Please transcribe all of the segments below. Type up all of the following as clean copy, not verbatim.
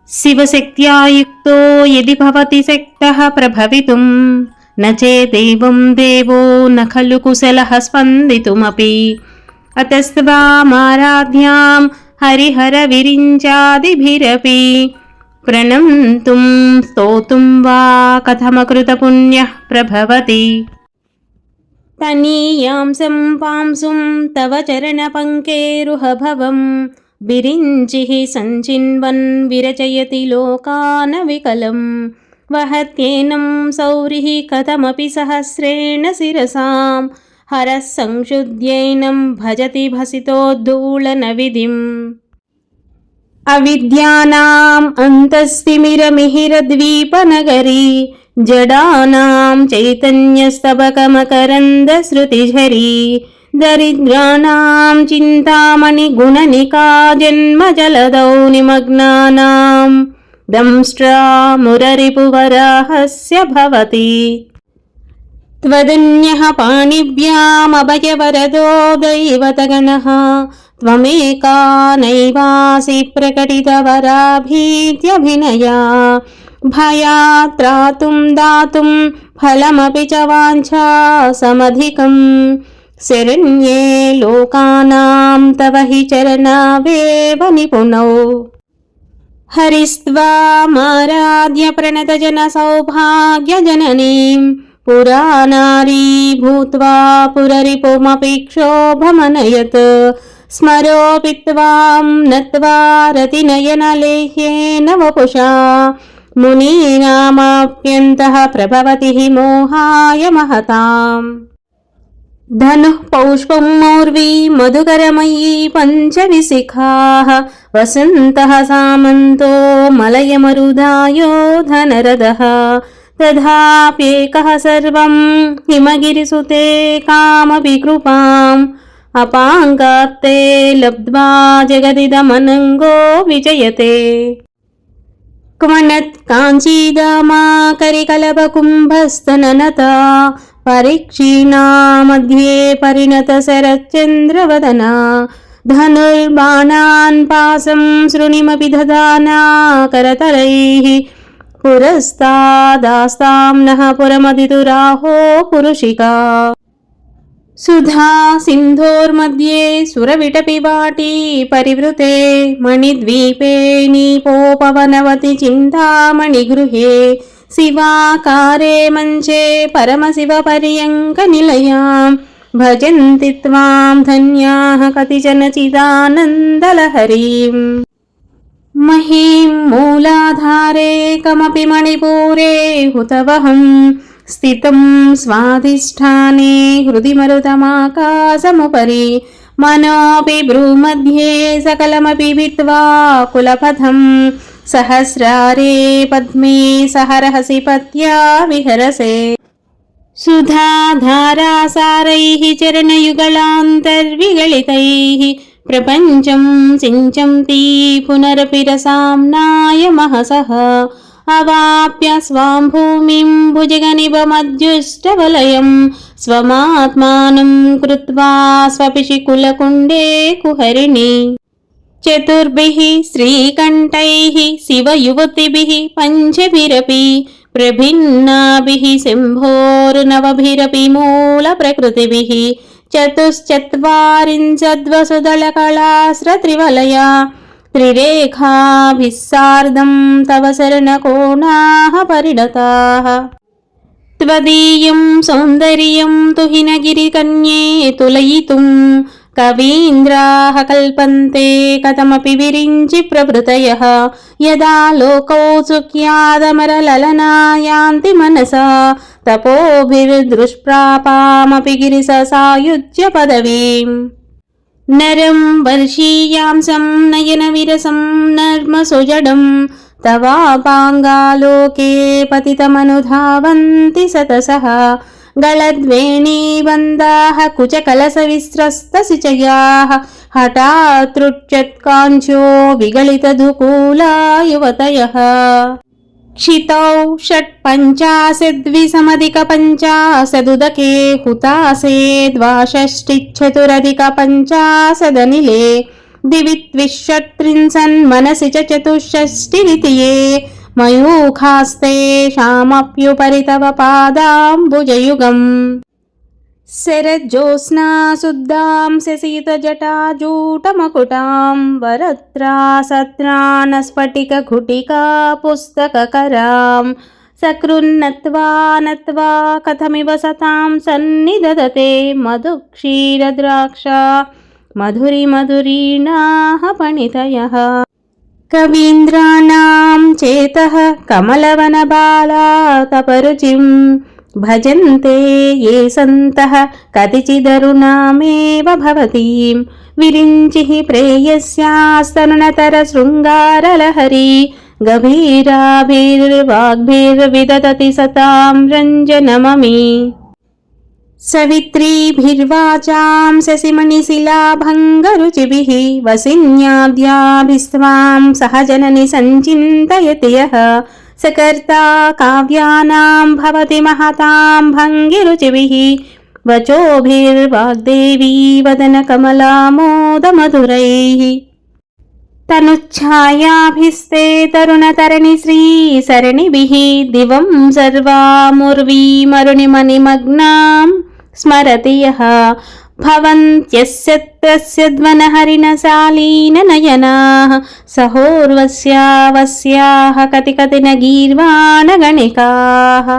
శివశక్త్యా యుక్తో యది భవతి శక్తః ప్రభవితుం న చేదేవం దేవో న ఖలు కుశలః స్పందితుమపి అతస్త్వామారాధ్యాం హరిహర విరించాదిభిరపి ప్రణంతుం స్తోతుం వా కథమకృత పుణ్యః ప్రభవతి తనీయాంసం పాంసుం తవ చరణ పంకేరుహభవం విరించిః సంచిన్వన్ విరచయతి లోకాన వికలం వహత్యేనం సౌరిః కథమపి సహస్రేణ శిరసాం హరః సంక్షుద్యైనం భజతి భసితోద్ధూళన విధిం అవిద్యానాం అంతస్తిమిరమిహిరద్వీపనగరీ జడానాం చైతన్యస్తబకమకరందశ్రుతిఝరీ దరిద్రాణాం చింతామణి గుణనికా జన్మజలదౌ నిమగ్నానాం దంష్ట్రా మురరిపువరాహస్య భవతి త్వదన్యః పాణిభ్యామభయవరదో దైవతగణః త్వమేకా నైవాసి ప్రకటితవరాభీత్యభినయా భయాత్ త్రాతుం దాతుం ఫలమపి చ వాంఛా సమధికం శరణ్యే లోకానాం తవ హి చరణావేవ నిపుణౌ హరిస్త్వామారాధ్య ప్రణతజన సౌభాగ్యజననీం పురానారీ భూత్వా పురరిపుమపి క్షోభమనయత్ స్మరోపి త్వాం నత్వా రతినయనలేహ్యేన వపుషా మునీనామాప్యంతః ప్రభవతి హి మోహాయ మహతాం ధనుః పౌష్పం మౌర్వీ మధుకరమయీ పంచవిశిఖాః వసంతః సామంతో మలయమరుదాయో ధనరదః తథాప్యేకః సర్వం హిమగిరిసుతే కామవికృపాం అపాంగాత్తే లబ్ధ్వా జగదిదమనంగో విజయతే క్వనత్ కాంచీదామాకరికలభకుంభస్తననతా పరిక్షీణా మధ్యే పరిణత శరచ్చంద్రవదనా ధనుర్బాణాన్ పాసం శృణిమపి దదానా కరతలైః పురస్తాదాస్తాం నః పురమదితురాహో పురుషికా సుధా సింధోర్मध्ये సురవిటపి వాటీ పరివృతే మణిద్వీపే నీపోపవనవతి చింతామణిగృహే శివాకారే మంచే పరమశివ పర్యంక నిలయాం భజంతి త్వాం ధన్యాః కతిచన చిదానందలహరీం మహీం మూలాధారే కమపి మణిపూరే హుతవహం స్థితం స్వాధిష్ఠానే హృది మరుతమాకాశముపరి మనోపి భ్రూमध्ये సకలమపి విద్వా కులపథం సహస్రారే పద్మే సహరహసి పత్యా విహరసే సుధాధారాసారైః చరణయుగళాంతర్విగళితైః ప్రపంచం సించంతి పునరపి రసాంనాయ మహసః అవాప్య స్వాం భూమిం భుజగనిభమధ్యుష్టవలయం స్వమాత్మానం కృత్వా స్వపిషి కులకుండే కుహరిణి చతుర్భిః శ్రీకంఠైః శివయువతిభిః పంచభిరపి ప్రభిన్నాభిః శంభోర్నవభిరపి మూలప్రకృతిభిః చతుశ్చత్వారింశద్వసుదళకళాస్రత్రివలయా త్రిరేఖాభిः సార్ధం తవ శరణకోణాః పరిణతాః త్వదీయం సౌందర్యం తుహినగిరికన్యే తులయితుం కవీంద్రాః కల్పంతే కథమపి విరించి ప్రభృతయః యదా లోకౌత్సుక్యాదమరలలనా యాంతి మనసా తపోభిర్దృష్ప్రాపామపి గిరిససాయుజ్య పదవీం నరం వర్షీయాంసం నయన విరసం నర్మసుజడం తవాపాంగాలోకే పతితమనుధావంతి సతసః గళద్వేణీబంధాః కుచకలసవిస్రస్తసిచయాః హఠాత్రుచ్యత్కాంచో విగళితదుకూలా యువతయః क्षितौ षट्पञ्चाशद्विसमधिकपञ्चाशदुदके हुतासे द्वाषष्टिच्छतुरधिकपञ्चाशदनिले दिवि त्विषट्त्रिंशन्मनसि च चतुष्षष्टिरिति ये मयूखास्तेषामप्युपरि तव पादाम्बुजयुगम् शरज्योत्स्ना शुद्धां शशितजटाजूटमकुटां वरत्रासत्राणस्फटिकघुटिका पुस्तककरां सकृन्नत्वा नत्वा कथमिव सतां सन्निदधते मधुक्षीरद्राक्षा मधुरीणाः पणितयः कवीन्द्राणां चेतः कमलवनबालातपरुचिं भजन्ते ये सन्तः कतिचिदरुणामेव भवतीं विरिञ्चिः प्रेयस्यास्तरुणतरशृङ्गारलहरी गभीराभिर्वाग्भिर्विदधति सतां रञ्जनममी सवित्रीभिर्वाचां शशिमणिशिलाभङ्गरुचिभिः वसिन्याद्याभिस्त्वां सहजननि सञ्चिन्तयति यः सकर्ता काव्यानां भवति महतां भङ्गिरुचिभिः वचोभिर्वाग्देवी वदनकमलामोदमधुरैः तनुच्छायाभिस्ते तरुणतरणि श्रीसरणिभिः दिवं सर्वामुर्वीमरुणिमणिमग्नां स्मरति यः भवन्त्यस्य तस्य ध्वनहरिणशालीननयनाः सहोर्वस्यावस्याः कतिकतिन गीर्वाणगणिकाः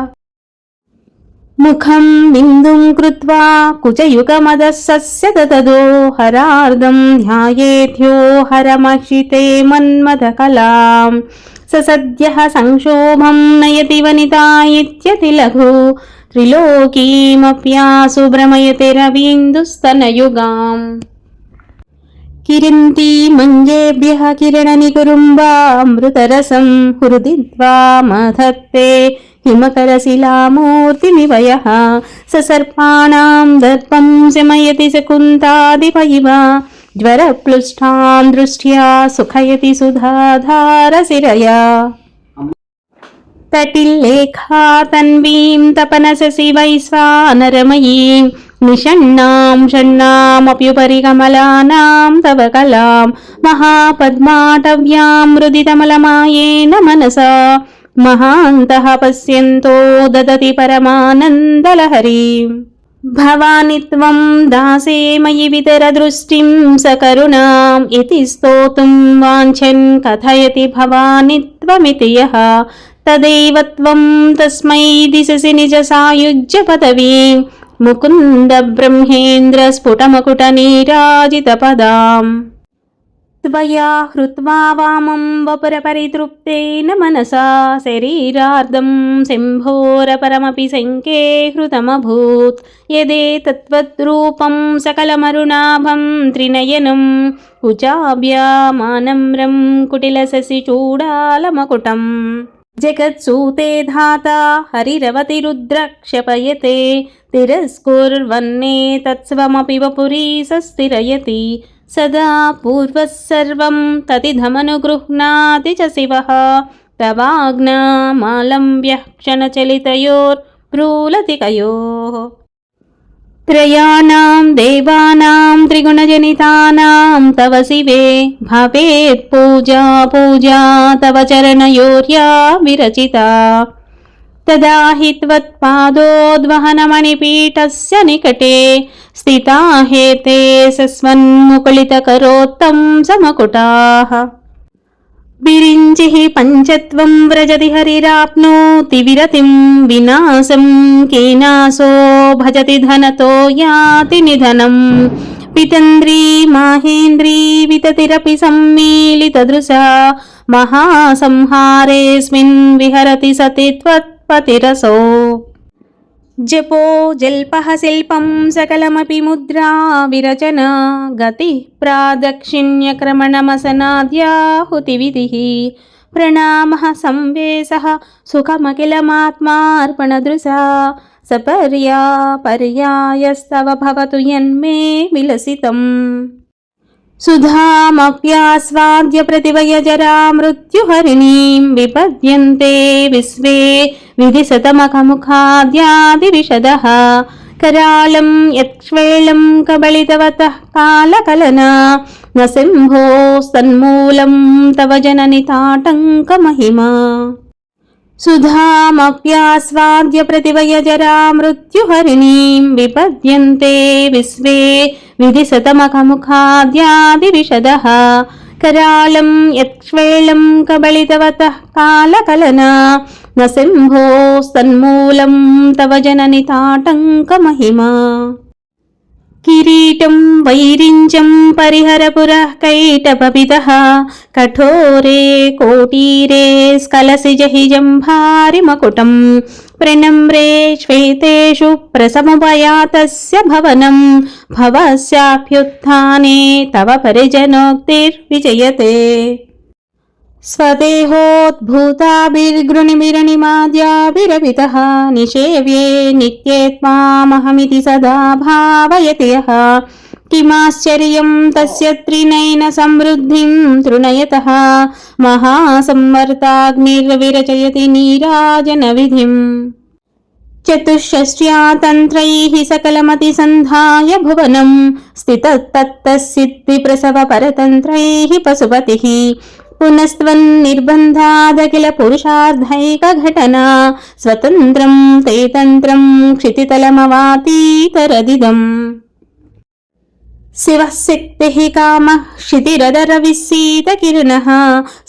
मुखं बिन्दुं कृत्वा कुचयुगमदस्य दददो हरार्दं ध्यायेद्यो हरमक्षिते मन्मथकलां स सद्यः संक्षोभं नयति वनिता इत्यति लघु त्रिलोकीमप्यासु भ्रमयति रवीन्दुस्तनयुगाम् किरन्ती मञ्जेभ्यः किरणनिकुरुम्बामृतरसं हृदित्वा मधत्ते हिमकरशिलामूर्तिमिव यः ससर्पाणां दर्पं शमयति शकुन्तादिपैव ज्वरप्लुष्टां दृष्ट्या सुखयति सुधाधारशिरया तटिल्लेखा तन्वीं तपनशशि वैश्वानरमयीं निषण्णां षण्णामप्युपरि कमलानां तव कलां महापद्माटव्यां मृदितमलमायेन मनसा महान्तः पश्यन्तो ददति परमानन्दलहरीं भवानि त्वं दासे मयि वितरदृष्टिं सकरुणाम् इति स्तोतुं वाञ्छन् कथयति भवानि त्वमिति यः तदेव त्वं तस्मै दिशसि निजसायुज्य पदवीं मुकुन्द ब्रह्मेन्द्र स्फुटमकुटनीराजितपदाम् त्वया हृत्वा वामं वपुरपरितृप्तेन मनसा शरीरार्धं शम्भोरपरमपि शङ्के हृतमभूत् यदेतत्त्वद्रूपं सकलमरुणाभं त्रिनयनं कुचाभ्यामानम्रं कुटिलशशिचूडालमकुटम् जगत्सूते धाता हरिरवतिरुद्र क्षपयते तिरस्कुर्वन्ने तत्स्वमपि वपुरी सस्थिरयति सदा पूर्वः सर्वं ततिधमनुगृह्णाति च शिवः तवाज्ञामालम्ब्यः क्षणचलितयोर्भ्रूलतिकयोः त्रयाणां देवानां त्रिगुणजनितानां तव शिवे भवेत् पूजा पूजा तव चरणयोर्या विरचिता तदा हि त्वत्पादोद्वहनमणिपीठस्य निकटे स्थिता हेते सस्वन्मुकुलितकरोत्तं समकुटाः विरिञ्चिः पञ्चत्वं व्रजति हरिराप्नोति विरतिं विनाशं केनासो भजति धनतो याति निधनं पितन्द्री माहेन्द्री विततिरपि सम्मीलितदृशा महासंहारेऽस्मिन् विहरति सति त्वत्पतिरसो जपो जल्पः शिल्पं सकलमपि मुद्रा विरचना गतिः प्रादक्षिण्यक्रमणमसनाद्याहुतिविधिः प्रणामः संवेशः सुखमखिलमात्मार्पणदृशा सपर्या पर्यायस्तव भवतु यन्मे विलसितम् सुधामप्यास्वाद्य प्रतिवयजरा मृत्युहरिणीं विपद्यन्ते विश्वे विधिशतमखमुखाद्यादिविशदः करालं यक्ष्वेलं कबलितवतः कालकलना न सिंहोस्तन्मूलं तव जननि ताटङ्कमहिमा सुधामप्यास्वाद्य प्रतिवयजरा मृत्युहरिणीं विपद्यन्ते विश्वे विधिशतमखमुखाद्यादिविशदः करालं यक्ष्वेलं कबलितवतः कालकलना न सिंहोस्तन्मूलं तव जननि ताटङ्कमहिमा किरीटं वैरिञ्चं परिहरपुरः कैटपपितः कठोरे कोटीरे स्खलसिजहि जम्भारिमकुटं प्रणम्रे श्वेतेषु प्रसमुपयातस्य भवनं भवस्याभ्युत्थाने तव परिजनोक्तिर्विजयते स्वदेहोद्भूताभिर्गृणिमिरणिमाद्याभिरपितः निषेव्ये नित्ये त्वामहमिति सदा भावयति यः किमाश्चर्यं तस्य त्रिनयन समृद्धिं तृणयतः महासंवर्ताग्निर्विरचयति नीराजनविधिम् चतुष्षष्ट्या तन्त्रैः सकलमतिसन्धाय भुवनं स्थितस्तत्तस्सिद्धिप्रसव परतन्त्रैः पशुपतिः पुनस्त्वन्निर्बन्धादखिल पुरुषार्धैकघटना स्वतन्त्रं ते तन्त्रं क्षितितलमवातीतरदिदम् शिवः शक्तिः कामः क्षितिरदरविस्सीतकिरणः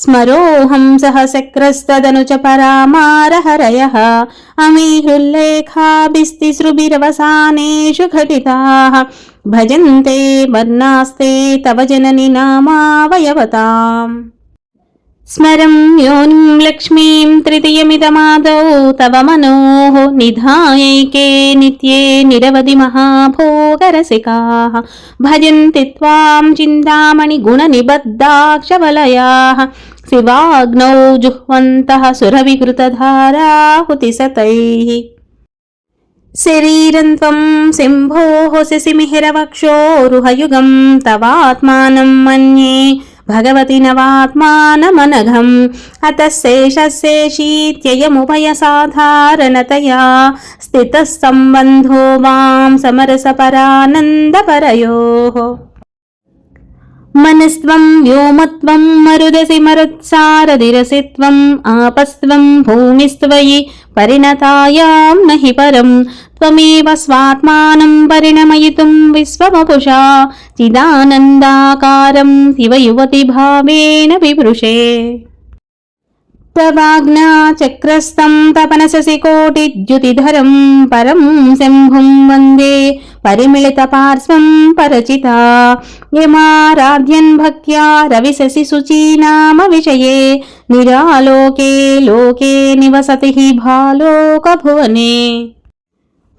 स्मरोऽहं सहसक्रस्तदनुच परामारहरयः अमीहृल्लेखाभिस्तिसृभिरवसानेषु घटिताः भजन्ते वर्णास्ते तव जननि नामावयवताम् स्मरं योनिं लक्ष्मीं तृतीयमिदमादौ तव मनोः निधायैके नित्ये निरवधि महाभोगरसिकाः भजन्ति त्वां चिन्तामणिगुणनिबद्धाक्षवलयाः शिवाग्नौ जुह्वन्तः सुरविकृतधाराहुतिशतैः शरीरं त्वं शम्भोः शशिमिहिरवक्षोरुहयुगं तवात्मानं मन्ये भगवति नवात्मानमनघम् अतः शेषशेषीत्ययमुभयसाधारणतया स्थितः सम्बन्धो मां समरसपरानन्दपरयोः मनस्त्वं व्योमत्वं मरुदसि मरुत्सारधिरसित्वम् आपस्त्वं भूमिस्त्वयि परिणतायां नहि परम् त्वमेव स्वात्मानं परिणमयितुं विश्ववपुषा चिदानन्दाकारं शिव युवति भावेन विवृशे तवाज्ञाचक्रस्तं तपनशशिकोटिद्युतिधरं परं शम्भुं वन्दे परिमिलितपार्श्वं परचिता यमाराध्यन् भक्त्या रविशशिशुचीनाम विषये निरालोके लोके निवसति हि भालोकभुवने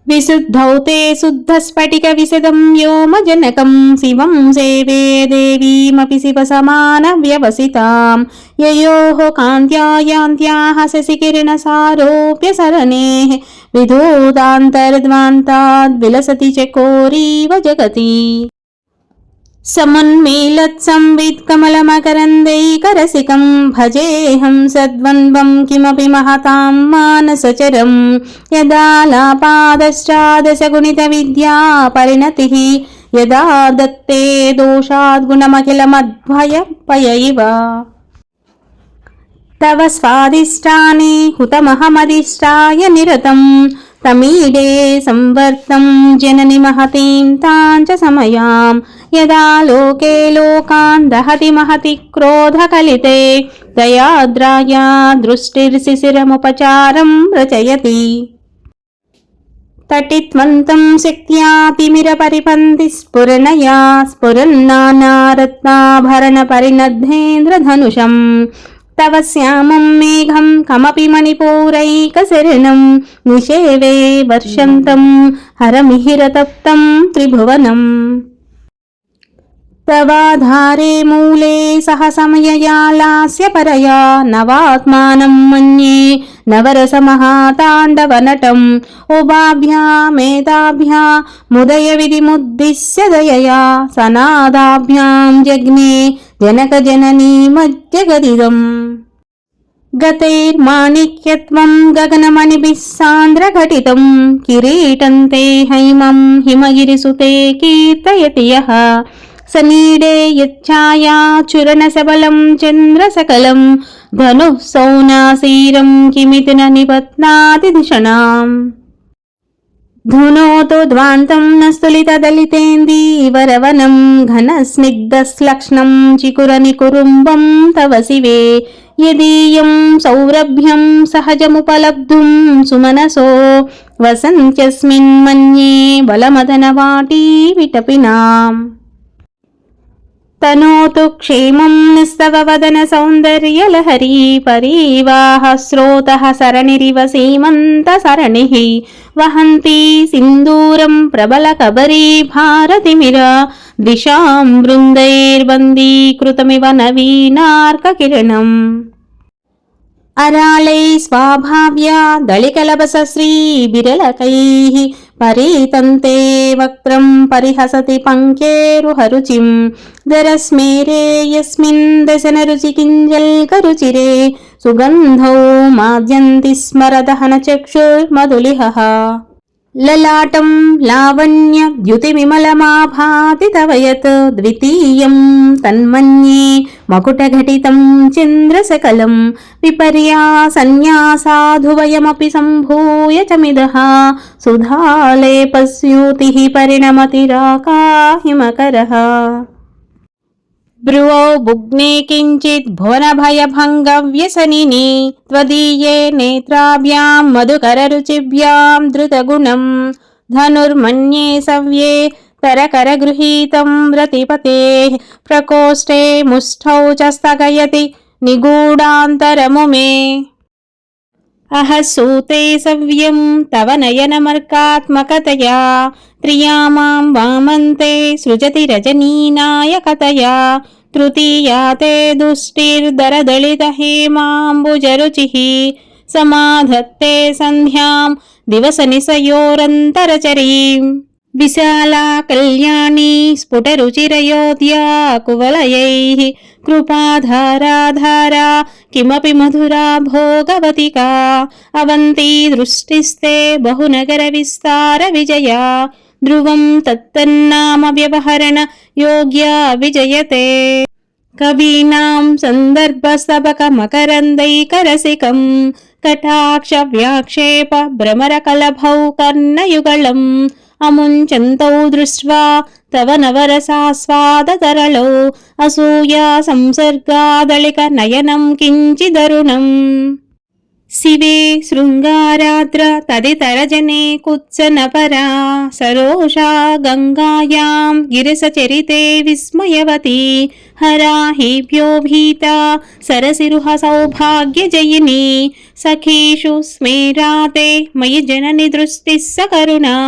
विशुद्धौ ते शुद्धस्फटिकविशदं व्योमजनकं शिवं सेवे देवीमपि शिवसमानव्यवसितां ययोः कान्त्यायान्त्याः शशिकिरणसारोप्य सरणेः विधूतान्तर्ध्वान्ताद्विलसति चकोरीव जगति समुन्मीलत्संवित्कमलमकरन्दैकरसिकं भजेऽहं सद्वन्द्वं किमपि महतां मानसचरं यदालापादश्चादशगुणितविद्या परिणतिः यदा दत्ते दोषाद्गुणमखिलमद्भयपय इव तव स्वादिष्टानि हुतमहमदिष्टाय निरतं तमीडे संवर्तं जननि महतीं तां च समयां यदा लोके लोकान् दहति महति क्रोधकलिते दयाद्राया दृष्टिर्शिशिरमुपचारं रचयति तटित्वन्तं शक्त्यातिमिरपरिपन्ति स्फुरणया स्फुरन्नानारत्नाभरणपरिणद्धेन्द्रधनुषम् तव श्यामं मेघं कमपि मणिपूरैकशरणं निषेवे वर्षन्तं हरमिहिरतप्तं त्रिभुवनम् तवाधारे मूले सह समयया लास्यपरया नवात्मानं मन्ये नवरसमहाताण्डवनटम् उभाभ्यामेताभ्या मुदयविधिमुद्दिश्य दयया सनादाभ्यां जग्ने जनकजननी मज्जगदिदम् गतैर्माणिक्यत्वं गगनमणिभिः सान्द्रघटितं किरीटं ते हैमं हिमगिरिसुते कीर्तयति यः सनीडे यच्छाया चूरणसबलं चन्द्रसकलं धनुः सौनासीरं किमिति न निबध्नाति धिषणाम् धुनोतु ध्वान्तं न स्तुलितदलितेन्दीवरवनं घनस्निग्धश्लक्ष्णं चिकुरनिकुरुम्बं तव शिवे यदीयं सौरभ्यं सहजमुपलब्धुं सुमनसो वसन्त्यस्मिन् मन्ये बलमदनवाटी विटपिनाम् तनोतु क्षेमं निस्तव वदन सौन्दर्यलहरी परीवाह स्रोतः सरणिरिव सीमन्तसरणिः वहन्ती सिन्दूरं प्रबलकबरी भारतिमिर दिशां वृन्दैर्बन्दीकृतमिव नवीनार्ककिरणम् अरालै स्वाभाव्या दलिकलभसश्रीविरलकैः परीतन्ते वक्त्रं परिहसति पङ्केरुहरुचिं दरस्मेरे यस्मिन् दशनरुचिकिञ्जल्करुचिरे सुगन्धौ माद्यन्ति स्मरदहनचक्षुर्मधुलिहः ललाटं लावण्यद्युतिविमलमाभाति तव यत् द्वितीयं तन्मन्ये मकुटघटितं चन्द्रसकलं विपर्यासन्न्यासाधुवयमपि सम्भूय च मिदः सुधालेपस्यूतिः परिणमतिराकाहिमकरः ब्रुवौ बुग्ने किञ्चित् भुवनभयभङ्गव्यसनिनि त्वदीये नेत्राभ्यां मधुकररुचिभ्यां धृतगुणं धनुर्मन्ये सव्ये तरकरगृहीतं रतिपतेः प्रकोष्ठे मुष्ठौ च स्थगयति निगूढान्तरमुमे अहसूते सव्यं तव नयनमर्कात्मकतया त्रियामां वामन्ते सृजति रजनीनायकतया तृतीया ते दुष्टिर्दरदलितहेमाम्बुजरुचिः समाधत्ते सन्ध्यां दिवसनिशयोरन्तरचरीम् विशाला कल्याणी स्फुटरुचिरयोध्या कुवलयैः कृपाधाराधारा किमपि मधुरा भोगवतिका अवन्ती दृष्टिस्ते बहुनगरविस्तारविजया ध्रुवं तत्तन्नाम व्यवहरण योग्या विजयते कवीनां सन्दर्भस्तबकमकरन्दैकरसिकं कटाक्षव्याक्षेप भ्रमरकलभौ कर्णयुगलम् अमुञ्चन्तौ दृष्ट्वा तव नवरसास्वादतरलौ असूया संसर्गादलिकनयनं किञ्चिदरुणम् शिवे शृङ्गाराद्र तदितरजने कुत्सनपरा सरोषा गङ्गायां गिरिसचरिते विस्मयवती हराहिभ्यो भीता सरसिरुह सौभाग्यजयिनी सखीषु स्मेराते मयि जननि दृष्टिः सकरुणा